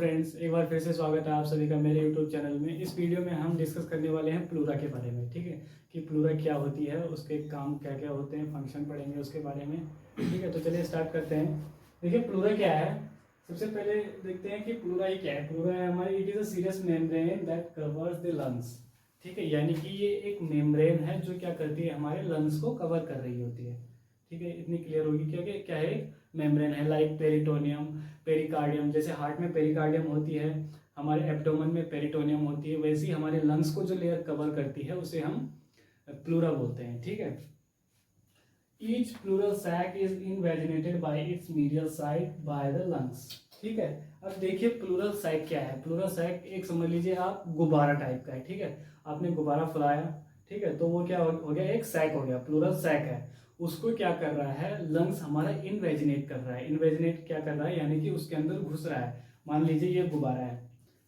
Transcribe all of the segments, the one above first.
Friends, एक बार फिर से स्वागत है आप सभी का मेरे यूट्यूब चैनल में। इस वीडियो में हम डिस्कस करने वाले हैं प्लूरा के बारे में। ठीक है, कि प्लूरा क्या होती है, उसके काम क्या क्या होते हैं, फंक्शन पढ़ेंगे उसके बारे में। ठीक है, तो चलिए स्टार्ट करते हैं। देखिए प्लूरा क्या है, सबसे पहले देखते हैं कि प्लूरा ही क्या है। प्लूरा है हमारी, it is a serious membrane that covers the lungs. ठीक है, यानी कि ये एक मेम्ब्रेन है जो क्या करती है, हमारे लंग्स को कवर कर रही होती है। ठीक है, इतनी क्लियर होगी क्योंकि क्या है, मेम्ब्रेन है। लाइक पेरिटोनियम, पेरिकार्डियम, जैसे हार्ट में पेरिकार्डियम होती है, हमारे एब्डोमेन में पेरिटोनियम होती है, वैसे ही हमारे लंग्स को जो लेयर कवर करती है उसे हम प्लूरा बोलते हैं। ठीक है, each pleural sac is invaginated by its medial side by the lungs. ठीक है, अब देखिए प्लूरल सैक क्या है। प्लूरल सैक एक समझ लीजिए आप गुब्बारा टाइप का है। ठीक है, आपने गुब्बारा फुलाया, ठीक है, तो वो क्या हो गया, एक सैक हो गया, प्लूरल सैक है। उसको क्या कर रहा है, लंग्स हमारा इनवेजिनेट कर रहा है। इनवेजिनेट क्या कर रहा है, यानी कि उसके अंदर घुस रहा है। मान लीजिए ये गुब्बारा है,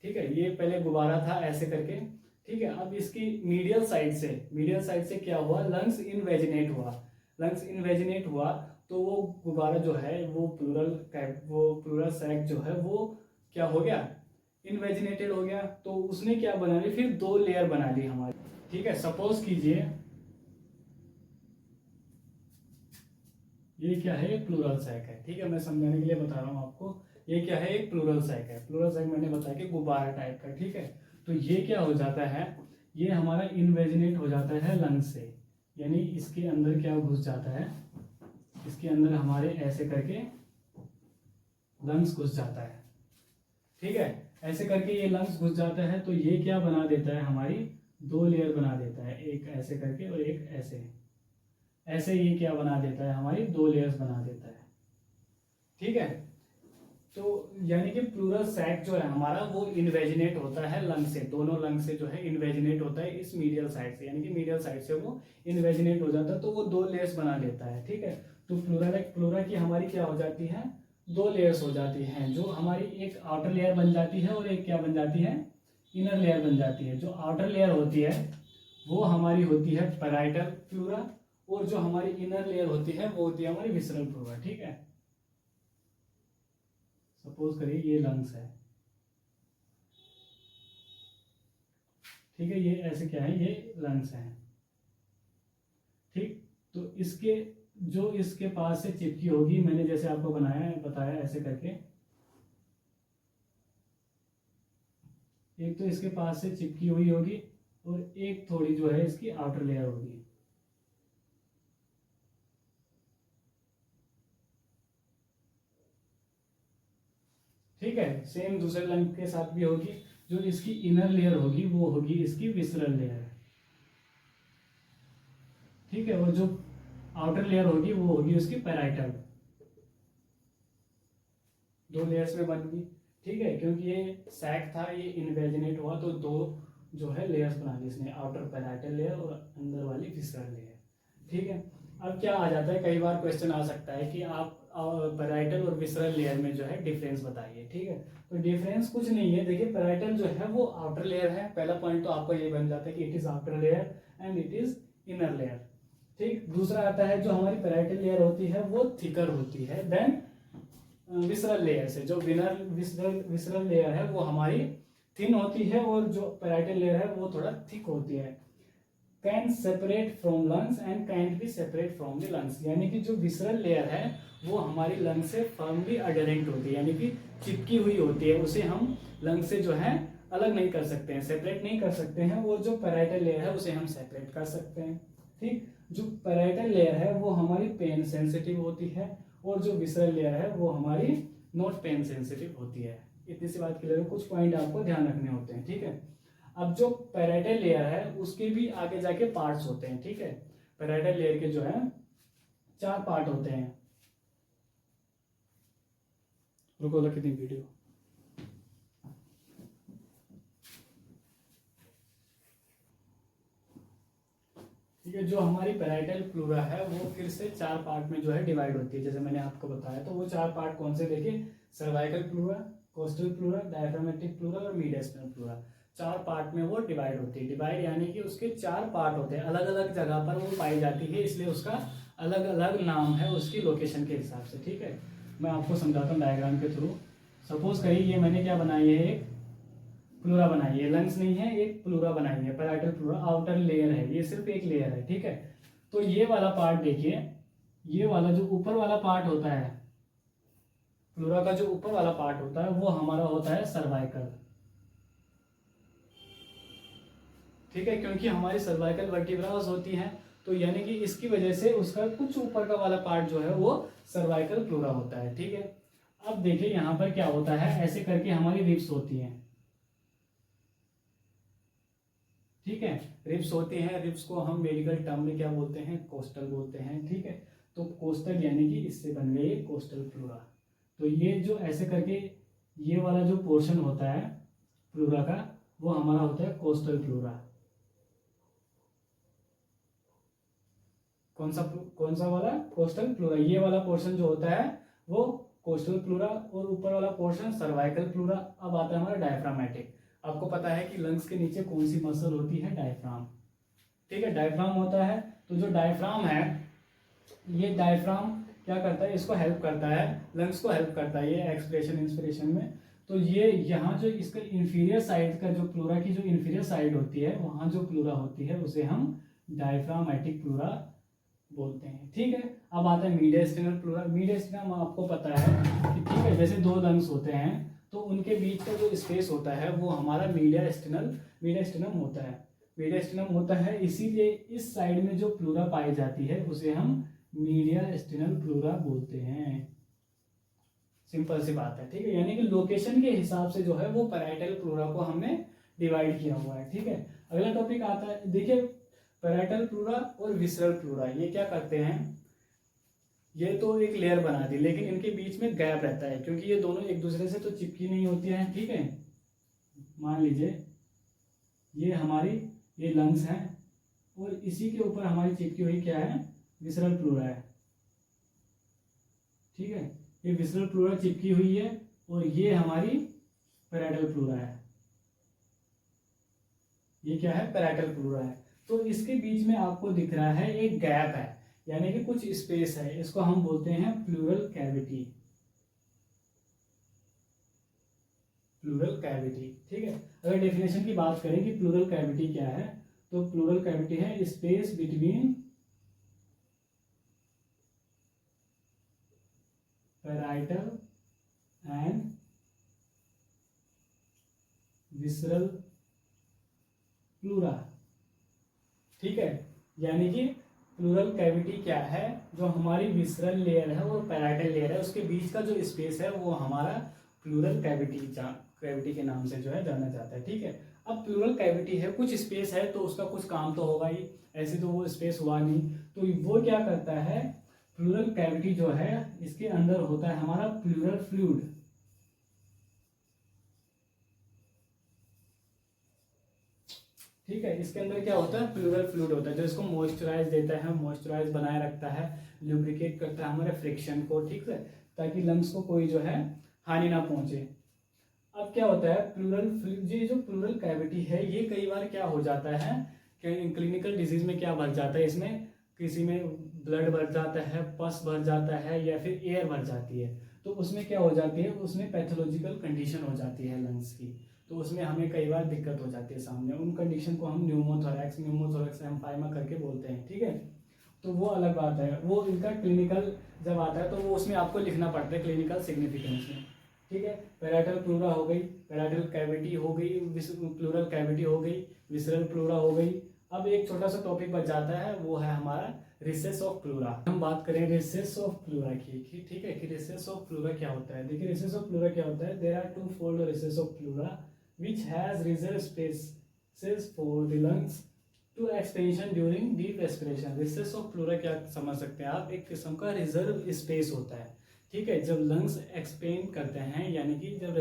ठीक है, ये पहले गुब्बारा था ऐसे करके। ठीक है, अब इसकी मीडियल साइड से क्या हुआ, लंग्स इनवेजिनेट हुआ। लंग्स इनवेजिनेट हुआ तो वो गुब्बारा जो है, वो प्लूरल सैक जो है वो क्या हो गया, इनवेजिनेटेड हो गया। तो उसने क्या बना ली, फिर दो लेयर बना ली हमारी। ठीक है, सपोज कीजिए ये क्या है, एक प्लूरल सैक है। ठीक है, मैं समझाने के लिए बता रहा हूँ आपको। ये क्या है, एक प्लूरल सैक है। प्लूरल सैक मैंने बताया कि गुब्बारा टाइप का। ठीक है, तो ये क्या हो जाता है, ये हमारा इनवेजिनेट हो जाता है लंग्स से, यानी इसके अंदर क्या घुस जाता है, इसके अंदर हमारे ऐसे करके लंग्स घुस जाता है। ठीक है, ऐसे करके ये लंग्स घुस जाता है तो ये क्या बना देता है, हमारी दो लेयर बना देता है, एक ऐसे करके और एक ऐसे। ऐसे ये क्या बना देता है, हमारी दो लेयर्स बना देता है। ठीक है, तो यानी कि प्लूरल सैक जो है हमारा वो इनवेजिनेट होता है लंग से, दोनों लंग से जो है इनवेजिनेट होता है इस मीडियल साइड से, यानी कि मीडियल साइड से वो इनवेजिनेट हो जाता है, तो वो दो लेयर्स बना लेता है। ठीक है, तो प्लूरा की हमारी क्या हो जाती है, दो लेयर्स हो जाती हैं, जो हमारी एक आउटर लेयर बन जाती है और एक क्या बन जाती है, इनर लेयर बन जाती है। जो आउटर लेयर होती है वो हमारी होती है पैराइटल प्लूरा, और जो हमारी इनर लेयर होती है वो होती है हमारी विसरल प्लूरा। ठीक है, सपोज करिए ये लंग्स है, ठीक है, ये ऐसे क्या है, ये लंग्स है। ठीक, तो इसके पास से चिपकी होगी, मैंने जैसे आपको बताया ऐसे करके। एक तो इसके पास से चिपकी हुई होगी और एक थोड़ी जो है इसकी आउटर लेयर होगी। ठीक है, सेम दूसरे लंग के साथ भी होगी। जो इसकी इनर लेयर होगी वो होगी इसकी विसरल लेयर। ठीक है, और जो आउटर लेयर होगी वो होगी उसकी पैराइटल। दो लेयर्स में बन गई। ठीक है, क्योंकि ये सैक था, ये इनवेजिनेट हुआ तो दो जो है लेयर्स बना ली इसने, आउटर पैराइटल लेयर और अंदर वाली विसरल लेयर। ठीक है, अब क्या आ जाता है, कई बार क्वेश्चन आ सकता है कि आप पैराइटल और विसरल लेयर में जो है डिफरेंस बताइए। ठीक है, तो डिफरेंस कुछ नहीं है। देखिए पैराइटल जो है वो आउटर लेयर है, पहला पॉइंट तो आपका ये बन जाता है कि it is outer layer and it is inner layer. ठीक, दूसरा आता है जो हमारी पैराइटल लेयर होती है वो थिकर होती है देन विसरल लेयर से। जो विसरल लेयर है वो हमारी थिन होती है और जो पैराइटल लेयर है वो थोड़ा थिक होती है। Can separate from lungs and can be separate from the lungs, यानी कि जो विसरल लेयर है वो हमारी लंग से फर्मली अडेरेंट होती है, यानी कि चिपकी हुई होती है, उसे हम लंग से जो है अलग नहीं कर सकते हैं, सेपरेट नहीं कर सकते हैं। और जो पैराइटल लेयर है उसे हम सेपरेट कर सकते हैं। ठीक, जो पैराइटल लेयर है वो हमारी पेन सेंसिटिव होती है और जो विसरल लेयर है वो हमारी नॉट पेन सेंसिटिव होती है। इतनी सी बात क्लियर है, कुछ पॉइंट आपको ध्यान रखने होते हैं। ठीक है, अब जो पैराइटल लेयर है उसके भी आगे जाके पार्ट्स होते हैं। ठीक है, पैराइटल लेयर के जो है 4 पार्ट होते हैं। रुको लो कितनी वीडियो। ठीक है, जो हमारी पैराइटल प्लूरा है वो फिर से 4 पार्ट में जो है डिवाइड होती है, जैसे मैंने आपको बताया। तो वो 4 पार्ट कौन से, देखिए, cervical pleura, coastal pleura, diaphragmatic pleura और मीडियस्टल प्लूरा। 4 पार्ट में वो डिवाइड होती है। डिवाइड यानी कि उसके 4 पार्ट होते हैं, अलग अलग जगह पर वो पाई जाती है, इसलिए उसका अलग अलग नाम है उसकी लोकेशन के हिसाब से। ठीक है, मैं आपको समझाता हूँ डायग्राम के थ्रू। सपोज करिए ये मैंने क्या बनाई है, एक प्लूरा बनाई है, लंग्स नहीं है, एक प्लूरा बनाई है, पैराइटल प्लूरा, आउटर लेयर है, ये सिर्फ एक लेयर है, ठीक है। तो ये वाला पार्ट देखिए, ये वाला जो ऊपर वाला पार्ट होता है, प्लूरा का जो ऊपर वाला पार्ट होता है वो हमारा होता है सर्वाइकल, ठीक है, क्योंकि हमारी सर्वाइकल वर्टिब्रास होती हैं, तो यानी कि इसकी वजह से उसका कुछ ऊपर का वाला पार्ट जो है वो सर्वाइकल प्लूरा होता है, ठीक है। अब देखिए यहाँ पर क्या होता है, ऐसे करके हमारी रिब्स होती हैं, ठीक है, रिब्स होती हैं, रिब्स को हम मेडिकल टर्म में क्या बोलते हैं, कोस्टल बोलते हैं, ठीक है। तो कोस्टल यानी कि इससे बन गई कोस्टल प्लूरा। तो ये जो ऐसे करके ये वाला जो पोर्शन होता है प्लूरा का वो हमारा होता है कोस्टल प्लूरा। कौन सा वाला, कोस्टल प्लूरा। ये वाला पोर्शन जो होता है वो कोस्टल प्लूरा और ऊपर वाला पोर्शन सर्वाइकल प्लूरा। अब आता है हमारा डायफ्रामेटिक। आपको पता है कि लंग्स के नीचे कौन सी मसल होती है, डायफ्राम, ठीक है, डायफ्राम होता है। तो जो डायफ्राम है, ये डायफ्राम क्या करता है, इसको हेल्प करता है, लंग्स को हेल्प करता है ये एक्सप्रेशन इंस्पिरेशन में। तो ये यहाँ जो इसका इंफीरियर साइड का जो प्लूरा की जो इंफीरियर साइड होती है, वहाँ जो प्लूरा होती है उसे हम डायफ्रामेटिक प्लूरा बोलते हैं, ठीक है। अब आता है मीडियस्टिनल प्लूरा। मीडियस्टिनम आपको पता है कि ठीक है, जैसे दो लंग्स होते हैं तो उनके बीच का जो स्पेस होता है वो हमारा मीडियस्टिनम होता है, मीडियस्टिनम होता है। इसीलिए इस साइड में जो प्लूरा पाई जाती है उसे हम मीडियस्टिनल प्लूरा बोलते हैं। सिंपल सी बात है, ठीक है। यानी कि लोकेशन के हिसाब से जो है वो पैराइटल प्लूरा को हमने डिवाइड किया हुआ है, ठीक है। अगला टॉपिक आता है, देखिए पैराइटल प्लूरा और विसरल प्लूरा, ये क्या करते हैं, ये तो एक लेयर बना दी, लेकिन इनके बीच में गैप रहता है क्योंकि ये दोनों एक दूसरे से तो चिपकी नहीं होती हैं, ठीक है। मान लीजिए ये हमारी ये लंग्स हैं और इसी के ऊपर हमारी चिपकी हुई क्या है, विसरल प्लूरा है, ठीक है। ये विसरल प्लूरा चिपकी हुई है और ये हमारी पैराइटल प्लूरा है, ये क्या है, पैराइटल प्लूरा है। तो इसके बीच में आपको दिख रहा है एक गैप है, यानी कि कुछ स्पेस है, इसको हम बोलते हैं प्लूरल कैविटी, प्लूरल कैविटी, ठीक है। अगर डेफिनेशन की बात करें कि प्लूरल कैविटी क्या है, तो प्लूरल कैविटी है space between parietal and visceral pleura, ठीक है। यानी कि प्लूरल कैविटी क्या है, जो हमारी विसरल लेयर है और पैराइटल लेयर है उसके बीच का जो स्पेस है वो हमारा प्लूरल कैविटी के नाम से जो है जाना जाता है, ठीक है। अब प्लूरल कैविटी है, कुछ स्पेस है तो उसका कुछ काम तो होगा ही, ऐसे तो वो स्पेस हुआ नहीं, तो वो क्या करता है, प्लूरल कैविटी जो है इसके अंदर होता है हमारा प्लूरल फ्लूइड, ठीक है। इसके अंदर क्या होता है, प्लूरल फ्लूइड होता है जो इसको मॉइस्चराइज देता है, मॉइस्चराइज बनाए रखता है, लुब्रिकेट करता है हमारे फ्रिक्शन को, ठीक है, ताकि लंग्स को कोई जो है हानि ना पहुंचे। अब क्या होता है, ये जो प्लूरल कैविटी है ये कई बार क्या हो जाता है कि क्लिनिकल डिजीज में क्या भर जाता है, इसमें किसी में ब्लड भर जाता है, पस भर जाता है या फिर एयर भर जाती है, तो उसमें क्या हो जाती है, उसमें पैथोलॉजिकल कंडीशन हो जाती है लंग्स की, तो उसमें हमें कई बार दिक्कत हो जाती है सामने। उन कंडीशन को हम न्यूमोथोरैक्स एम्फाइमा करके बोलते हैं, ठीक है। तो वो अलग बात है, वो इनका क्लिनिकल जब आता है तो वो उसमें आपको लिखना पड़ता है क्लिनिकल सिग्निफिकेंस में, ठीक है। पैराइटल प्लूरा हो गई, पैराइटल कैविटी हो गई, प्लूरल कैविटी हो गई, विसरल प्लूरा हो गई। अब एक छोटा सा टॉपिक बच जाता है, वो है हमारा रिसेस ऑफ प्लूरा। हम बात करें रिसेस ऑफ प्लूरा की, ठीक है, कि रिसेस ऑफ प्लूरा क्या होता है। देखिए रिसेस ऑफ प्लूरा क्या होता है, there are two fold recesses of pleura which has reserved spaces for the lungs to expansion during deep respiration। recess of pleura क्या समझ सकते हैं आप, एक किस्म का रिजर्व स्पेस होता है, ठीक है। जब लंग्स एक्सपेंड करते हैं, यानी कि जब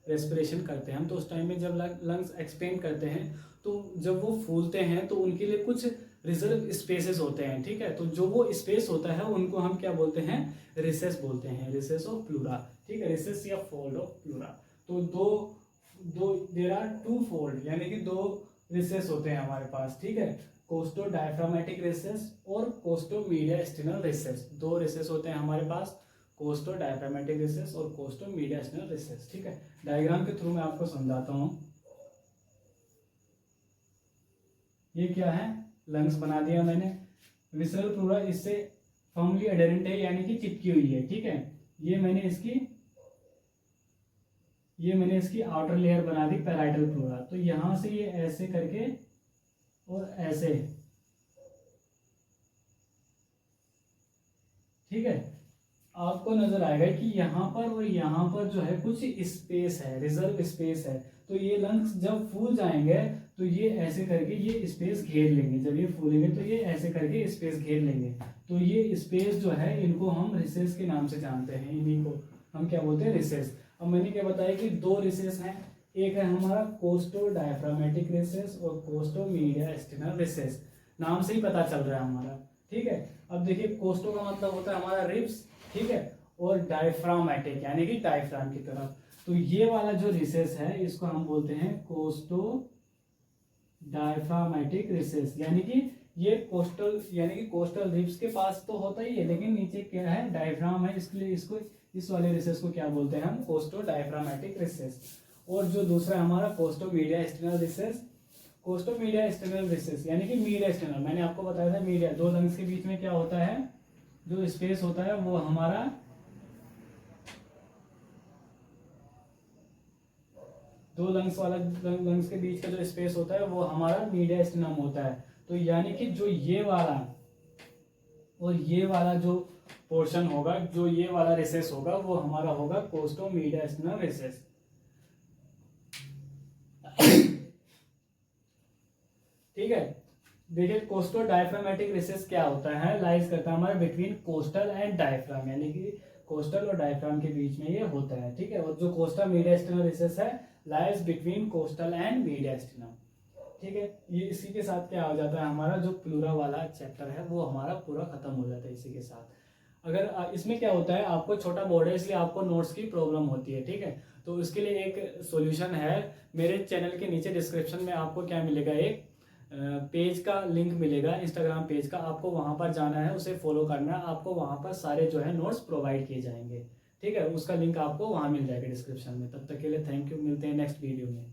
रेस्पिरेशन करते हैं हम, तो उस टाइम में जब लंग्स एक्सपेंड करते हैं तो जब वो फूलते हैं तो उनके लिए कुछ रिजर्व स्पेसेस होते हैं, ठीक है। तो जो वो स्पेस होता है उनको हम क्या बोलते हैं, रिसेस बोलते हैं, रिसेस ऑफ प्लूरा, ठीक है, रिसेस या फोल्ड ऑफ प्लूरा। तो दो देयर आर टू फोल्ड, यानी कि दो रिसेस होते हैं हमारे पास, ठीक है, कोस्टो डायफ्रामेटिक रिसेस और कोस्टो मीडियस्टिनल रिसेस, दो रिसेस होते हैं हमारे पास, कोस्टो डायफ्रामेटिक रिसेस और कोस्टो मीडिया एक्सटर्नल रिसेस। ठीक है, डायग्राम के थ्रू मैं आपको समझाता हूँ। ये क्या है, लंग्स बना दिया मैंने। विसरल प्लूरा इससे फर्मली अडेरेंट है, यानी कि चिपकी हुई है। ठीक है, ये मैंने इसकी आउटर लेयर बना दी पैराइटल प्लूरा। तो यहां से ये ऐसे करके और ऐसे, ठीक है, आपको नजर आएगा कि यहाँ पर और यहाँ पर जो है कुछ स्पेस है, रिजर्व स्पेस है। तो ये लंग्स जब फूल जाएंगे तो ये ऐसे करके ये स्पेस घेर लेंगे। जब ये फूलेंगे तो ये ऐसे करके स्पेस घेर लेंगे। तो ये स्पेस जो है इनको हम रिसेस के नाम से जानते हैं, इन्हीं को हम क्या बोलते हैं, रिसेस। अब मैंने क्या बताया कि दो रिसेस हैं, एक है हमारा कोस्टो डायफ्रामेटिक रिसेस और कोस्टो मीडिया एक्सटर्नल रिसेस। नाम से ही पता चल रहा है हमारा। ठीक है, अब देखिए कोस्टो का मतलब होता है हमारा रिब्स, ठीक है, और डायफ्रामेटिक यानी कि डायफ्राम की तरफ। तो ये वाला जो रिसेस है इसको हम बोलते हैं कोस्टो डायफ्रामेटिक रिसेस, यानी कि ये कोस्टल यानी कि कोस्टल रिब्स के पास तो होता ही है, लेकिन नीचे क्या है, डायफ्राम है, इसलिए इसको इस वाले रिसेस को क्या बोलते हैं हम, कोस्टो डायफ्रामेटिक रिसेस। और जो दूसरा हमारा costo media external recess, costo media external recess यानी कि मीडिया एक्सटर्नल, मैंने आपको बताया था मीडिया, दो लंग्स के बीच में क्या होता है, जो स्पेस होता है वो हमारा दो लंग्स के बीच का जो स्पेस होता है वो हमारा मीडिया एक्सटर्नम होता है। तो यानी कि जो ये वाला और ये वाला जो पोर्शन होगा, जो ये वाला रिसेस होगा वो हमारा होगा कोस्टो मीडिया एक्सटर्नल रिसेस। ठीक है, देखिए कोस्टो डायफ्रामेटिक रिसेस क्या होता है, लाइज करता है हमारे बिटवीन कोस्टल एंड डायफ्राम, यानी कि कोस्टल और डायफ्राम के बीच में ये होता है। ठीक है, और जो कोस्टल मीडिया एक्सटर्नल रिसेस है lies between costal and media externum. ठीक है, ये इसी के साथ क्या हो जाता है, हमारा जो प्लूरा वाला चैप्टर है वो हमारा पूरा खत्म हो जाता है इसी के साथ। अगर इसमें क्या होता है, आपको छोटा बोर्ड है इसलिए आपको नोट्स की प्रॉब्लम होती है। ठीक है, तो उसके लिए एक सॉल्यूशन है, मेरे चैनल के नीचे डिस्क्रिप्शन में आपको क्या मिलेगा, एक पेज का लिंक मिलेगा, इंस्टाग्राम पेज का। आपको वहां पर जाना है, उसे फॉलो करना है, आपको वहां पर सारे जो है नोट्स प्रोवाइड किए जाएंगे। ठीक है, उसका लिंक आपको वहां मिल जाएगा डिस्क्रिप्शन में। तब तक के लिए थैंक यू, मिलते हैं नेक्स्ट वीडियो में।